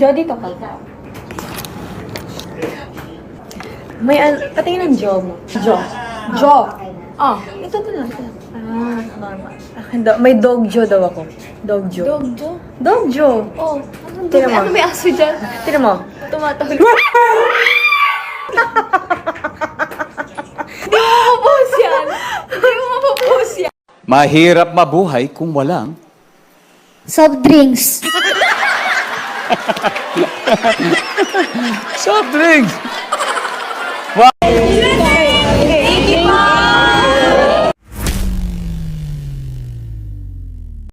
Jo, dito ka. May patingin ng Jo mo. Jo. Jo. Ah, ito na. Ah, normal. May dog Jo daw ako. Dog Jo. Dog Jo? Dog Jo. Oh, Tira mo. ano may aso dyan? Tira mo. Tumatahol. Hindi mo mapopost yan. Hindi mo mapopost yan. Mahirap mabuhay kung walang Soft drinks. soft drinks.